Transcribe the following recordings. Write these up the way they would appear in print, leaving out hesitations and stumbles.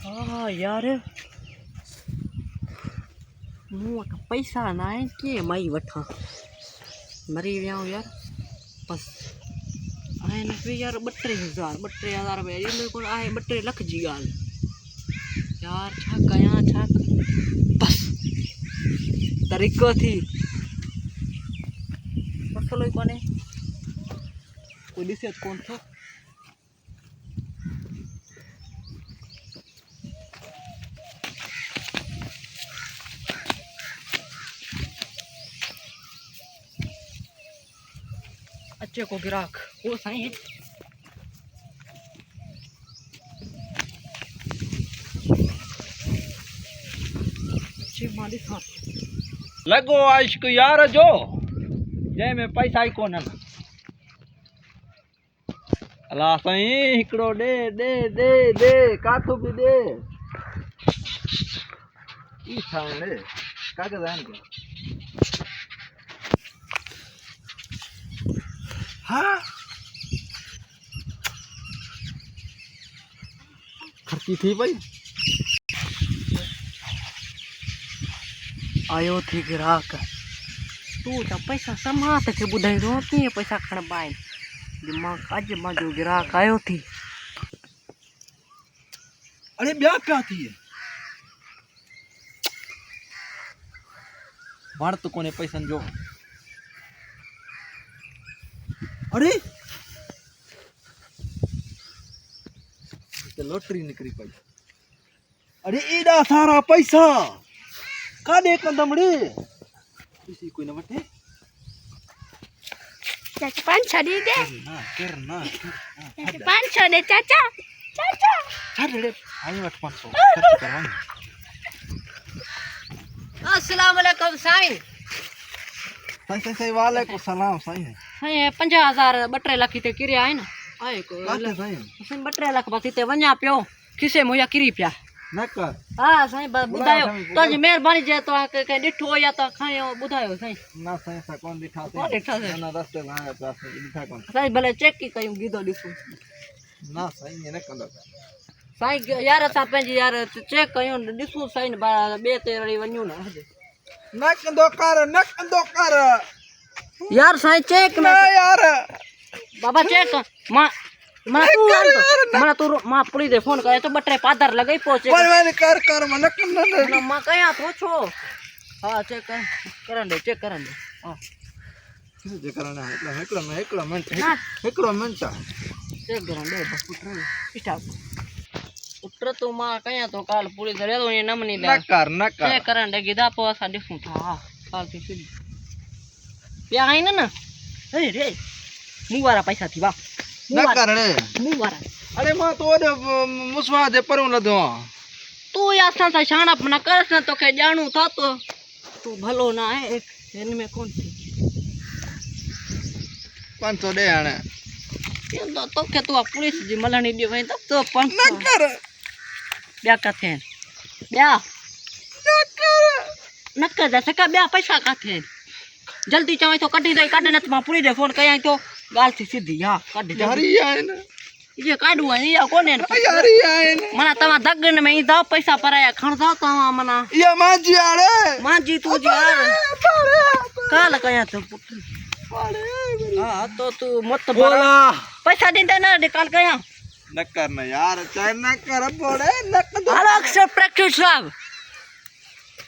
हाँ यार मुँह का पैसा ना है कि मई वठा मरी विया यार बस आए न पे यार 32,000 रुपया ये मेरे को आए 32 लख जी गाल यार छा कया छा बस तरीको थी मसलो कोने कोई दिसे कौन थो अच्छे को गिराक वो सही है अच्छे मालिक हाँ लगो आशिक यार जो जै में पैसा ही कोन अला साईं हिकड़ो दे दे दे दे काथो भी दे ई थाने कागज आन के हाँ खर्ची थी भाई आयो थी गिराक तू तो पैसा समात के बुधाई रोती है पैसा खण बाई दिमाग आज माजो गिराक आयो थी अरे ब्याह क्या थी है मार तो कोने पैसा जो अरे लॉटरी निकली पाई अरे एडा सारा पैसा कादे कंदमड़ी किसी कोई न बटे चाचा 500 दे दे करना 500 दे चाचा चाचा छाड़ रे आई वट 500 खर्च करवानी अस्सलाम वालेकुम साईं सही वालेकुम सलाम साईं हाय 50,000 32 लाख ते किरिया है ना आए को काटे साईं साईं 32 लाख बस ते वञा पियो खिसे मोया किरी पिया न कर हाँ साईं बुधायो तो जी मेहरबानी जे तो के डिठो या तो खायो बुधायो साईं ना साईं सा कौन दिखा कौन दिखा से? ना रास्ते लाया पास दिखा कौन साईं भले चेक की कयूं गीदो दिसू ना साईं ये न कंदो साईं यार असां पंहिंजी यार चेक कयूं ॾिसूं साईं ॿिए ते वरी वञूं न न कंदो कर यार साईं चेक ना यार बाबा चेक मां तू मां पुलिस दे फोन करे तो 32 पादर लगे पहुंचे वन कर मन कंदो मां कया तो छो हां चेक करन दे चेक करन दे हां जे करना है एकड़ो मिनट चेक करन दे बस स्टाफ पुत्र तो मां कया तो काल पुलिस रे तो ये नमनी दे न कर चेक करन दे गिदा पो असा दिसू था हां काल थी सीधी पिया आई ना ए रे मुवारा पैसा थी बा न कर रे मुवारा अरे मां तो मुसवा दे पर लदो तू या सा शाणा अपना करस न तो के जानू था तो तू भलो ना है एक इनमें कौन थी 500 दे आने ये तो के तू पुलिस जी मलणी दी वई तो 500 न कर ब्या कथे ब्या न कर दे सका ब्या पैसा कथे जल्दी चवे तो कढी दे कढ न मां पुलिस दे फोन कया तो गाल थी सीधी हां कढ यारी आए न ये काढू है या कोने यारी आए न मना तमा दगन में दा पैसा पराया खण दा तमा मना ये मांजी आड़े मांजी तू जी यार काल कया तो हां तो तू मत बोला पैसा दे ना निकाल कया न करना यार चाहे न कर बोले न कर अलग से प्रैक्टिस साहब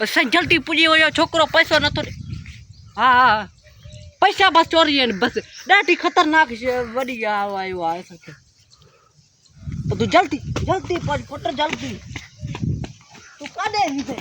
बस जल्दी पुजी हो छोकरो पैसो न तो हां पैसा बस चोरी है बस डाटी खतरनाक वडी आयो आ सके तो तू जल्दी पुत्र जल्दी तू कादे नहीं